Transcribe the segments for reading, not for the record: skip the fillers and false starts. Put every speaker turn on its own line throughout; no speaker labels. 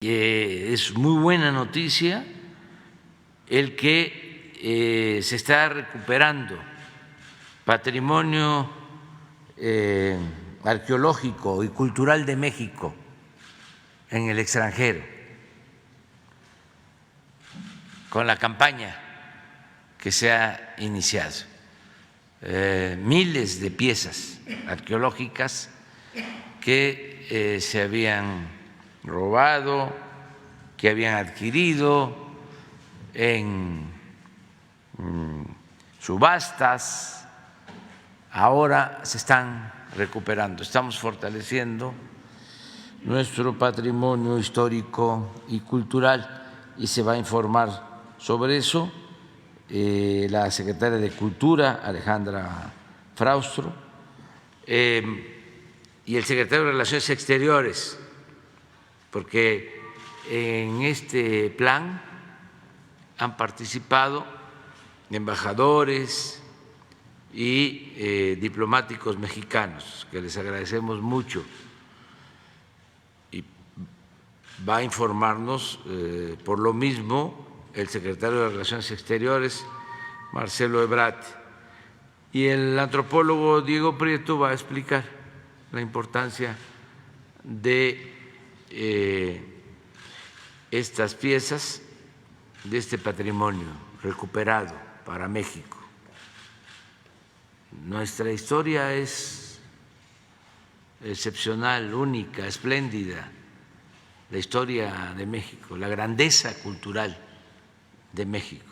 Es muy buena noticia el que se está recuperando patrimonio arqueológico y cultural de México en el extranjero, con la campaña que se ha iniciado. Miles de piezas arqueológicas que se habían robado, que habían adquirido en subastas, ahora se están recuperando. Estamos fortaleciendo nuestro patrimonio histórico y cultural y se va a informar sobre eso la secretaria de Cultura, Alejandra Fraustro, y el secretario de Relaciones Exteriores, porque en este plan han participado embajadores y diplomáticos mexicanos, que les agradecemos mucho, y va a informarnos por lo mismo el secretario de Relaciones Exteriores, Marcelo Ebrard, y el antropólogo Diego Prieto va a explicar la importancia de estas piezas, de este patrimonio recuperado para México. Nuestra historia es excepcional, única, espléndida, la historia de México, la grandeza cultural de México.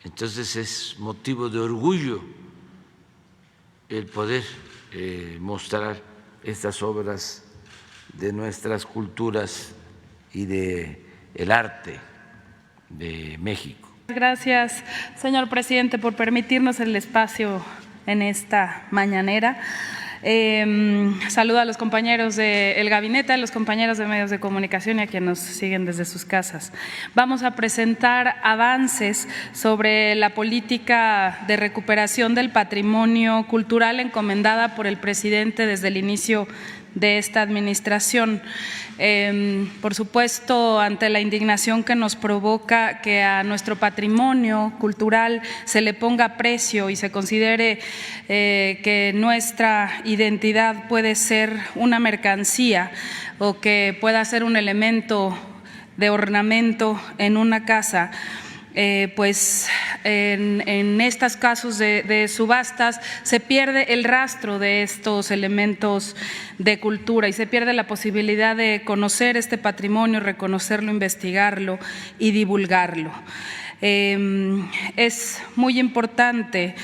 Entonces es motivo de orgullo el poder mostrar estas obras de nuestras culturas y de el arte de México.
Gracias, señor presidente, por permitirnos el espacio en esta mañanera. Saludo a los compañeros del gabinete, a los compañeros de medios de comunicación y a quienes nos siguen desde sus casas. Vamos a presentar avances sobre la política de recuperación del patrimonio cultural encomendada por el presidente desde el inicio de esta administración. Por supuesto, ante la indignación que nos provoca que a nuestro patrimonio cultural se le ponga precio y se considere que nuestra identidad puede ser una mercancía o que pueda ser un elemento de ornamento en una casa, pues en estos casos de subastas se pierde el rastro de estos elementos de cultura y se pierde la posibilidad de conocer este patrimonio, reconocerlo, investigarlo y divulgarlo. Es muy importante,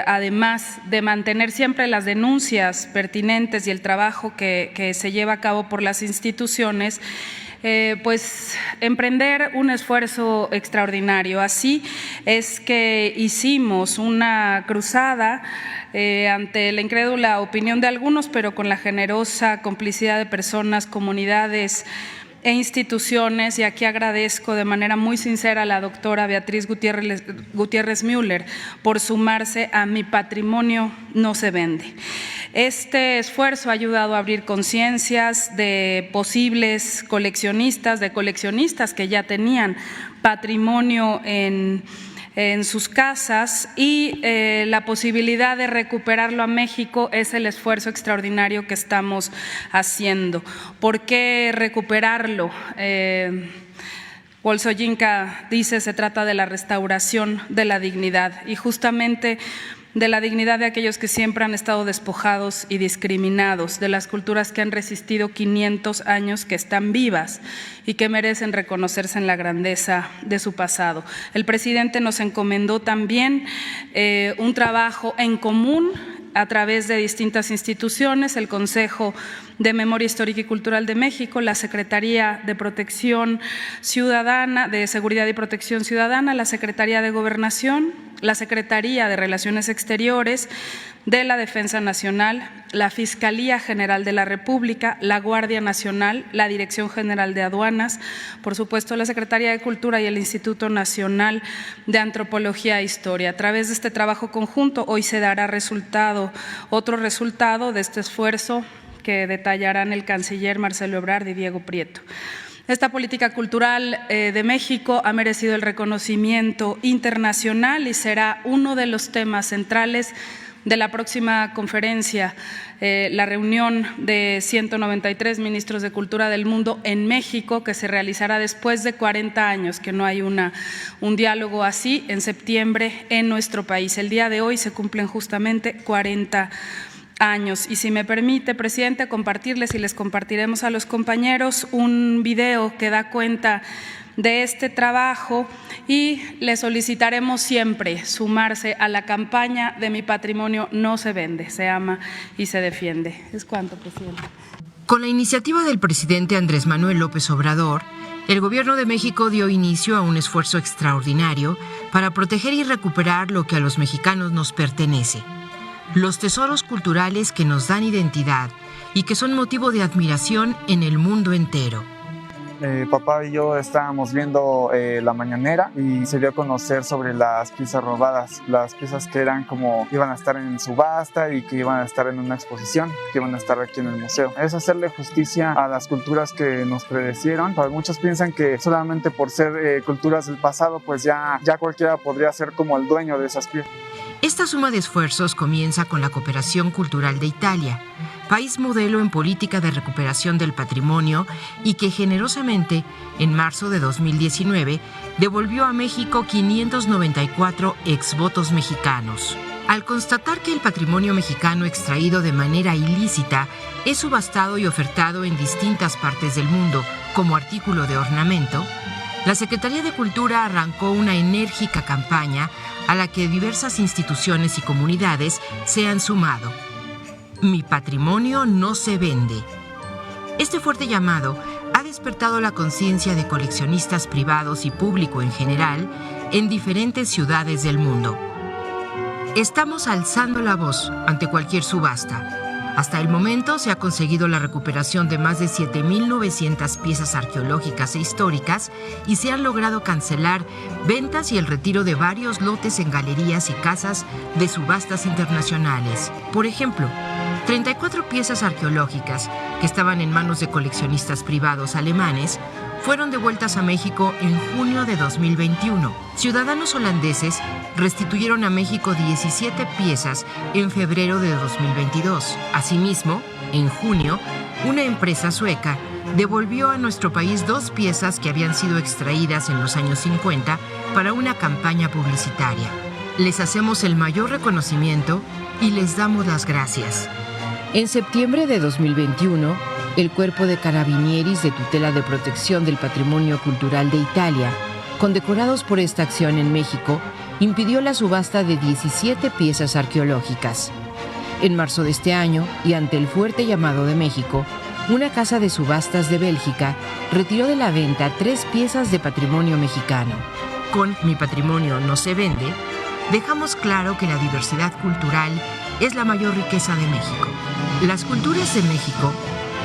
además de mantener siempre las denuncias pertinentes y el trabajo que se lleva a cabo por las instituciones, pues emprender un esfuerzo extraordinario. Así es que hicimos una cruzada ante la incrédula opinión de algunos, pero con la generosa complicidad de personas, comunidades e instituciones, y aquí agradezco de manera muy sincera a la doctora Beatriz Gutiérrez Müller por sumarse a Mi Patrimonio No Se Vende. Este esfuerzo ha ayudado a abrir conciencias de posibles coleccionistas, de coleccionistas que ya tenían patrimonio en sus casas, y la posibilidad de recuperarlo a México es el esfuerzo extraordinario que estamos haciendo. ¿Por qué recuperarlo? Paul Soyinka dice: se trata de la restauración de la dignidad, y justamente de la dignidad de aquellos que siempre han estado despojados y discriminados, de las culturas que han resistido 500 años, que están vivas y que merecen reconocerse en la grandeza de su pasado. El presidente nos encomendó también un trabajo en común a través de distintas instituciones: el Consejo de Memoria Histórica y Cultural de México, la Secretaría de Protección Ciudadana, de Seguridad y Protección Ciudadana, la Secretaría de Gobernación, la Secretaría de Relaciones Exteriores, de la Defensa Nacional, la Fiscalía General de la República, la Guardia Nacional, la Dirección General de Aduanas, por supuesto la Secretaría de Cultura y el Instituto Nacional de Antropología e Historia. A través de este trabajo conjunto hoy se dará otro resultado de este esfuerzo que detallarán el canciller Marcelo Ebrard y Diego Prieto. Esta política cultural de México ha merecido el reconocimiento internacional y será uno de los temas centrales de la próxima conferencia, la reunión de 193 ministros de cultura del mundo en México, que se realizará después de 40 años, que no hay un diálogo así, en septiembre en nuestro país. El día de hoy se cumplen justamente 40 años. Y si me permite, presidente, compartirles y les compartiremos a los compañeros un video que da cuenta de este trabajo y le solicitaremos siempre sumarse a la campaña de Mi Patrimonio No Se Vende, se ama y se defiende. Es cuanto, presidente.
Con la iniciativa del presidente Andrés Manuel López Obrador, el Gobierno de México dio inicio a un esfuerzo extraordinario para proteger y recuperar lo que a los mexicanos nos pertenece. Los tesoros culturales que nos dan identidad y que son motivo de admiración en el mundo entero.
Papá y yo estábamos viendo la mañanera y se dio a conocer sobre las piezas robadas, las piezas que eran como iban a estar en subasta y que iban a estar en una exposición, que iban a estar aquí en el museo. Es hacerle justicia a las culturas que nos predecieron. Muchos piensan que solamente por ser culturas del pasado, pues ya cualquiera podría ser como el dueño de esas piezas.
Esta suma de esfuerzos comienza con la cooperación cultural de Italia, país modelo en política de recuperación del patrimonio y que generosamente, en marzo de 2019, devolvió a México 594 exvotos mexicanos. Al constatar que el patrimonio mexicano extraído de manera ilícita es subastado y ofertado en distintas partes del mundo como artículo de ornamento, la Secretaría de Cultura arrancó una enérgica campaña a la que diversas instituciones y comunidades se han sumado. Mi patrimonio no se vende. Este fuerte llamado ha despertado la conciencia de coleccionistas privados y público en general en diferentes ciudades del mundo. Estamos alzando la voz ante cualquier subasta. Hasta el momento se ha conseguido la recuperación de más de 7.900 piezas arqueológicas e históricas y se han logrado cancelar ventas y el retiro de varios lotes en galerías y casas de subastas internacionales. Por ejemplo, 34 piezas arqueológicas que estaban en manos de coleccionistas privados alemanes fueron devueltas a México en junio de 2021. Ciudadanos holandeses restituyeron a México 17 piezas en febrero de 2022. Asimismo, en junio, una empresa sueca devolvió a nuestro país 2 piezas que habían sido extraídas en los años 50 para una campaña publicitaria. Les hacemos el mayor reconocimiento y les damos las gracias. En septiembre de 2021, el Cuerpo de Carabinieri de Tutela de Protección del Patrimonio Cultural de Italia, condecorados por esta acción en México, impidió la subasta de 17 piezas arqueológicas. En marzo de este año, y ante el fuerte llamado de México, una casa de subastas de Bélgica retiró de la venta 3 piezas de patrimonio mexicano. Con Mi Patrimonio No Se Vende, dejamos claro que la diversidad cultural es la mayor riqueza de México. Las culturas de México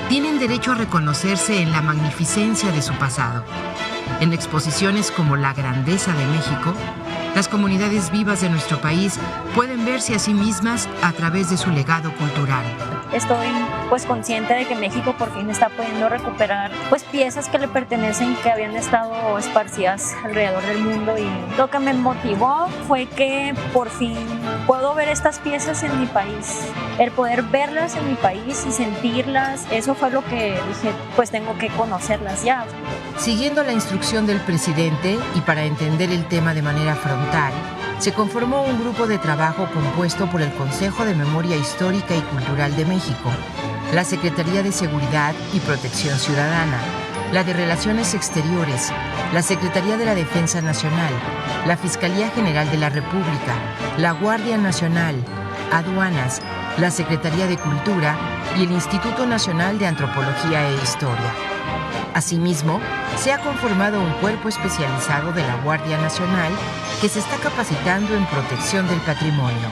tienen derecho a reconocerse en la magnificencia de su pasado. En exposiciones como La Grandeza de México, las comunidades vivas de nuestro país pueden verse a sí mismas a través de su legado cultural.
Estoy consciente de que México por fin está pudiendo recuperar piezas que le pertenecen, que habían estado esparcidas alrededor del mundo, y lo que me motivó fue que por fin puedo ver estas piezas en mi país. El poder verlas en mi país y sentirlas, eso fue lo que dije, tengo que conocerlas ya.
Siguiendo la instrucción del presidente y para entender el tema de manera frontal, se conformó un grupo de trabajo compuesto por el Consejo de Memoria Histórica y Cultural de México, la Secretaría de Seguridad y Protección Ciudadana, la de Relaciones Exteriores, la Secretaría de la Defensa Nacional, la Fiscalía General de la República, la Guardia Nacional, Aduanas, la Secretaría de Cultura y el Instituto Nacional de Antropología e Historia. Asimismo, se ha conformado un cuerpo especializado de la Guardia Nacional que se está capacitando en protección del patrimonio.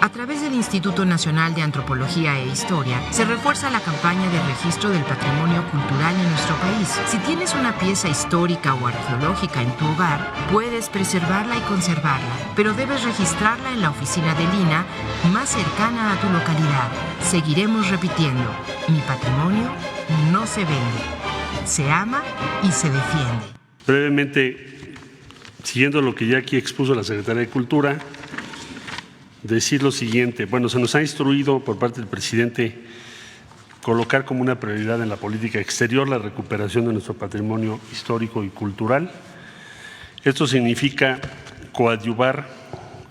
A través del Instituto Nacional de Antropología e Historia, se refuerza la campaña de registro del patrimonio cultural en nuestro país. Si tienes una pieza histórica o arqueológica en tu hogar, puedes preservarla y conservarla, pero debes registrarla en la oficina del INAH más cercana a tu localidad. Seguiremos repitiendo: Mi patrimonio no se vende, se ama y se defiende.
Brevemente, siguiendo lo que ya aquí expuso la Secretaría de Cultura, decir lo siguiente. Bueno, se nos ha instruido por parte del presidente colocar como una prioridad en la política exterior la recuperación de nuestro patrimonio histórico y cultural. Esto significa coadyuvar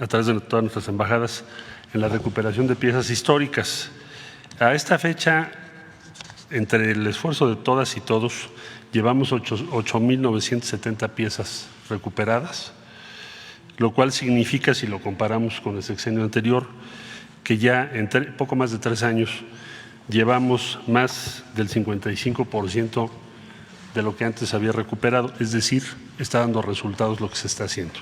a través de todas nuestras embajadas en la recuperación de piezas históricas. A esta fecha, entre el esfuerzo de todas y todos, llevamos 8.970 piezas recuperadas, lo cual significa, si lo comparamos con el sexenio anterior, que ya en poco más de 3 años llevamos más del 55% de lo que antes había recuperado, es decir, está dando resultados lo que se está haciendo.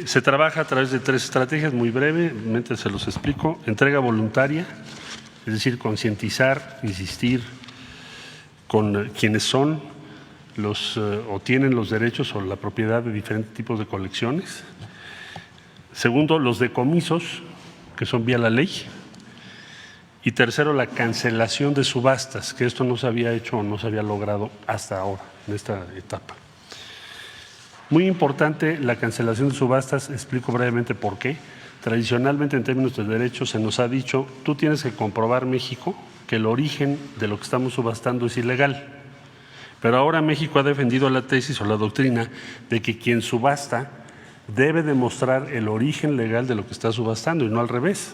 Se trabaja a través de 3 estrategias, muy brevemente se los explico. Entrega voluntaria, es decir, concientizar, insistir con quienes son o tienen los derechos o la propiedad de diferentes tipos de colecciones. Segundo, los decomisos, que son vía la ley. Y tercero, la cancelación de subastas, que esto no se había hecho o no se había logrado hasta ahora, en esta etapa. Muy importante la cancelación de subastas, explico brevemente por qué. Tradicionalmente, en términos de derechos, se nos ha dicho, tú tienes que comprobar, México, que el origen de lo que estamos subastando es ilegal. Pero ahora México ha defendido la tesis o la doctrina de que quien subasta debe demostrar el origen legal de lo que está subastando y no al revés.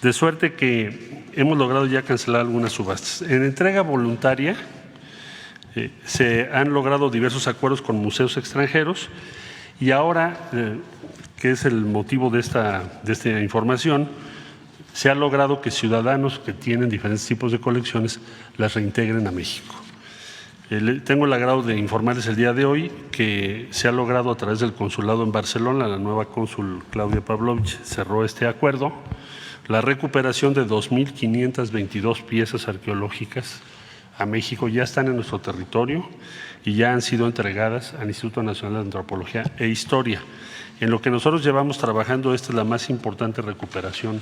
De suerte que hemos logrado ya cancelar algunas subastas. En entrega voluntaria se han logrado diversos acuerdos con museos extranjeros y ahora, que es el motivo de esta información, se ha logrado que ciudadanos que tienen diferentes tipos de colecciones las reintegren a México. Tengo el agrado de informarles el día de hoy que se ha logrado a través del consulado en Barcelona, la nueva cónsul Claudia Pavlovich cerró este acuerdo, la recuperación de 2.522 piezas arqueológicas a México ya están en nuestro territorio y ya han sido entregadas al Instituto Nacional de Antropología e Historia. En lo que nosotros llevamos trabajando, esta es la más importante recuperación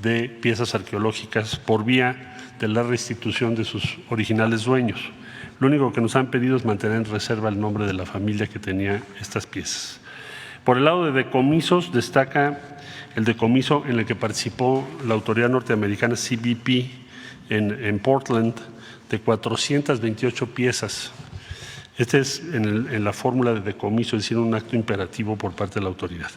de piezas arqueológicas por vía de la restitución de sus originales dueños. Lo único que nos han pedido es mantener en reserva el nombre de la familia que tenía estas piezas. Por el lado de decomisos, destaca el decomiso en el que participó la autoridad norteamericana CBP en Portland, de 428 piezas. Este es en la fórmula de decomiso, es decir, un acto imperativo por parte de la autoridad.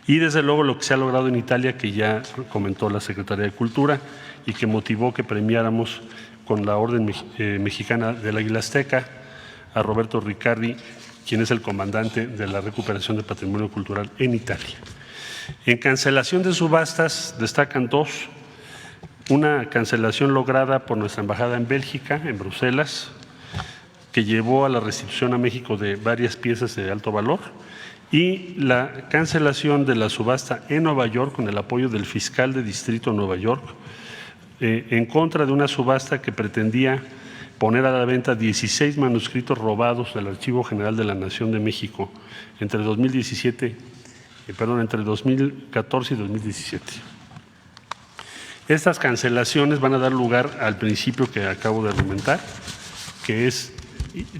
Y desde luego lo que se ha logrado en Italia, que ya comentó la Secretaría de Cultura y que motivó que premiáramos con la Orden Mexicana del Águila Azteca a Roberto Riccardi, quien es el comandante de la recuperación del patrimonio cultural en Italia. En cancelación de subastas destacan 2. Una cancelación lograda por nuestra embajada en Bélgica, en Bruselas, que llevó a la restitución a México de varias piezas de alto valor, y la cancelación de la subasta en Nueva York con el apoyo del fiscal de distrito de Nueva York, en contra de una subasta que pretendía poner a la venta 16 manuscritos robados del Archivo General de la Nación de México entre 2014 y 2017. Estas cancelaciones van a dar lugar al principio que acabo de argumentar, que es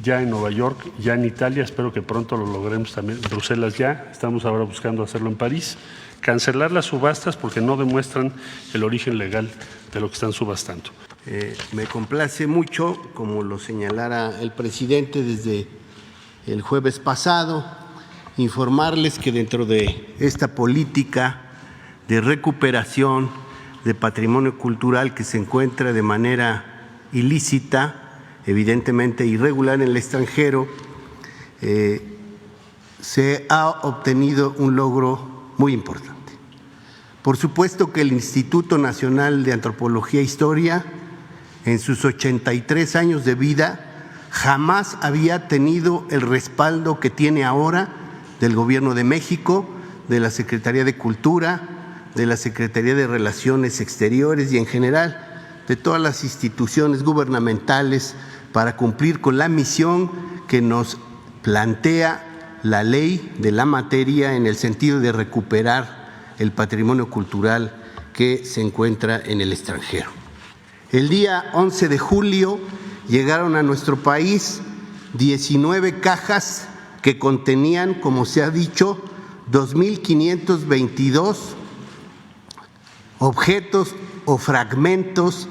ya en Nueva York, ya en Italia, espero que pronto lo logremos también, en Bruselas ya, estamos ahora buscando hacerlo en París, cancelar las subastas porque no demuestran el origen legal de lo que están subastando.
Me complace mucho, como lo señalara el presidente desde el jueves pasado, informarles que dentro de esta política de recuperación de patrimonio cultural que se encuentra de manera ilícita, evidentemente irregular en el extranjero, se ha obtenido un logro muy importante. Por supuesto que el Instituto Nacional de Antropología e Historia, en sus 83 años de vida, jamás había tenido el respaldo que tiene ahora del Gobierno de México, de la Secretaría de Cultura, de la Secretaría de Relaciones Exteriores y en general de todas las instituciones gubernamentales para cumplir con la misión que nos plantea la ley de la materia en el sentido de recuperar el patrimonio cultural que se encuentra en el extranjero. El día 11 de julio llegaron a nuestro país 19 cajas que contenían, como se ha dicho, 2.522 objetos o fragmentos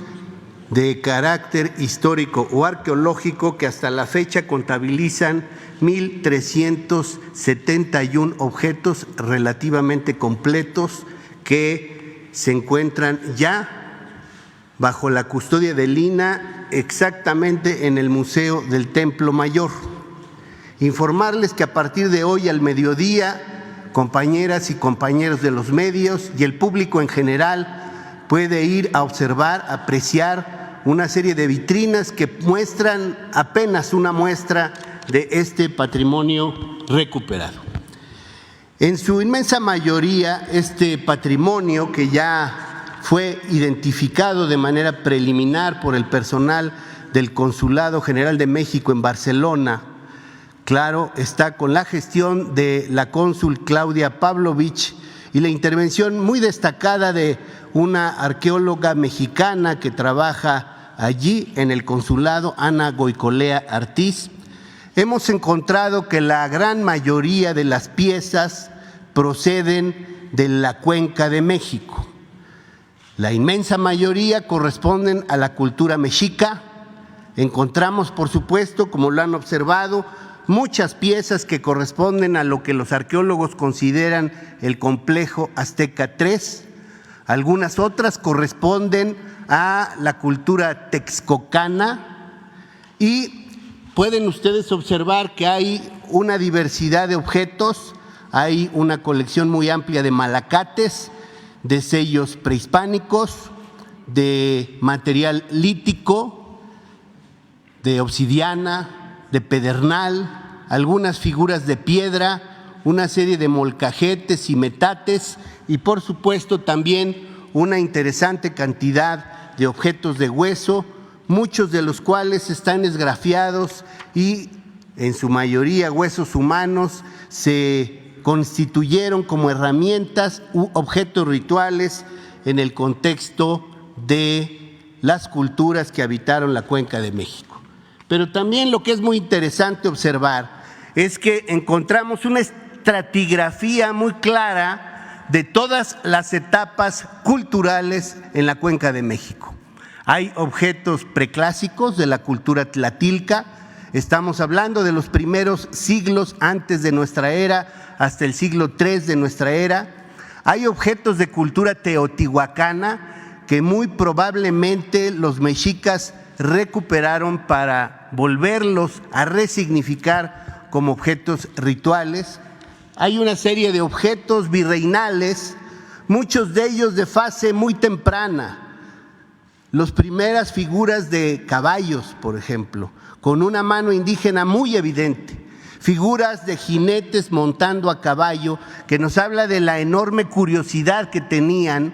de carácter histórico o arqueológico que hasta la fecha contabilizan 1.371 objetos relativamente completos que se encuentran ya bajo la custodia del INAH, exactamente en el Museo del Templo Mayor. Informarles que a partir de hoy al mediodía, compañeras y compañeros de los medios y el público en general puede ir a observar, a apreciar una serie de vitrinas que muestran apenas una muestra de este patrimonio recuperado. En su inmensa mayoría, este patrimonio que ya fue identificado de manera preliminar por el personal del Consulado General de México en Barcelona, claro, está con la gestión de la cónsul Claudia Pavlovich y la intervención muy destacada de una arqueóloga mexicana que trabaja allí en el consulado, Ana Goicolea Artiz. Hemos encontrado que la gran mayoría de las piezas proceden de la Cuenca de México. La inmensa mayoría corresponden a la cultura mexica. Encontramos, por supuesto, como lo han observado, muchas piezas que corresponden a lo que los arqueólogos consideran el complejo Azteca III. Algunas otras corresponden a la cultura texcocana y pueden ustedes observar que hay una diversidad de objetos, hay una colección muy amplia de malacates, de sellos prehispánicos, de material lítico, de obsidiana, de pedernal, algunas figuras de piedra, una serie de molcajetes y metates y por supuesto también una interesante cantidad de objetos de hueso, muchos de los cuales están esgrafiados y en su mayoría huesos humanos se constituyeron como herramientas u objetos rituales en el contexto de las culturas que habitaron la Cuenca de México. Pero también lo que es muy interesante observar es que encontramos una estratigrafía muy clara de todas las etapas culturales en la Cuenca de México. Hay objetos preclásicos de la cultura tlatilca, estamos hablando de los primeros siglos antes de nuestra era hasta el siglo III de nuestra era. Hay objetos de cultura teotihuacana que muy probablemente los mexicas recuperaron para volverlos a resignificar como objetos rituales. Hay una serie de objetos virreinales, muchos de ellos de fase muy temprana. Las primeras figuras de caballos, por ejemplo, con una mano indígena muy evidente. Figuras de jinetes montando a caballo, que nos habla de la enorme curiosidad que tenían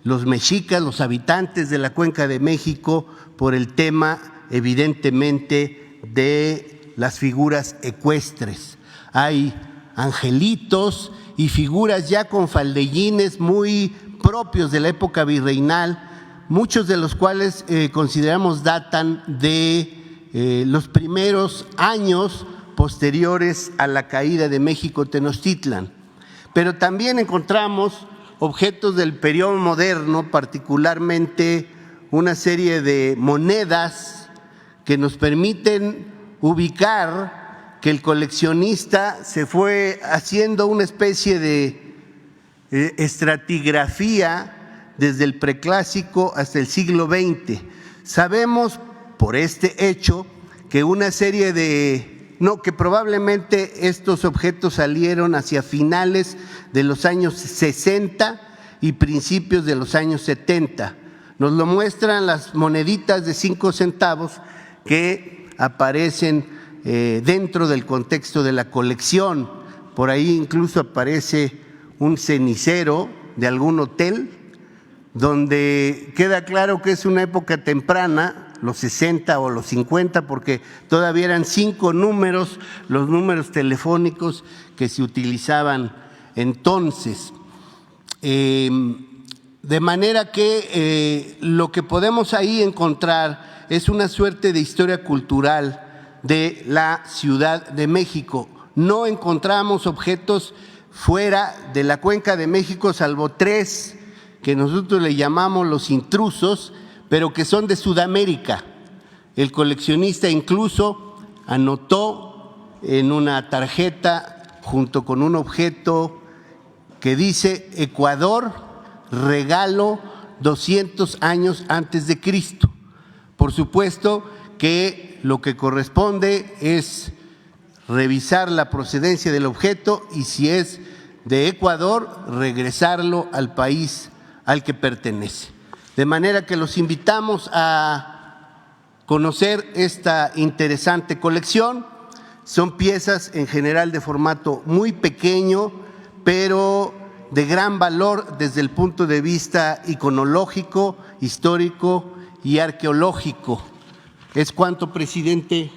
los mexicas, los habitantes de la Cuenca de México, por el tema, evidentemente, de las figuras ecuestres. Hay angelitos y figuras ya con faldellines muy propios de la época virreinal, muchos de los cuales consideramos datan de los primeros años posteriores a la caída de México Tenochtitlan. Pero también encontramos objetos del periodo moderno, particularmente una serie de monedas que nos permiten ubicar que el coleccionista se fue haciendo una especie de estratigrafía desde el preclásico hasta el siglo XX. Sabemos por este hecho que una serie que probablemente estos objetos salieron hacia finales de los años 60 y principios de los años 70. Nos lo muestran las moneditas de 5 centavos que aparecen dentro del contexto de la colección. Por ahí incluso aparece un cenicero de algún hotel, donde queda claro que es una época temprana, los 60 o los 50, porque todavía eran 5 números, los números telefónicos que se utilizaban entonces. De manera que lo que podemos ahí encontrar es una suerte de historia cultural de la Ciudad de México. No encontramos objetos fuera de la Cuenca de México, salvo 3 que nosotros le llamamos los intrusos, pero que son de Sudamérica. El coleccionista incluso anotó en una tarjeta junto con un objeto que dice Ecuador, regalo 200 años antes de Cristo. Por supuesto que lo que corresponde es revisar la procedencia del objeto y si es de Ecuador, regresarlo al país al que pertenece. De manera que los invitamos a conocer esta interesante colección. Son piezas en general de formato muy pequeño, pero de gran valor desde el punto de vista iconológico, histórico y arqueológico. Es cuanto, presidente.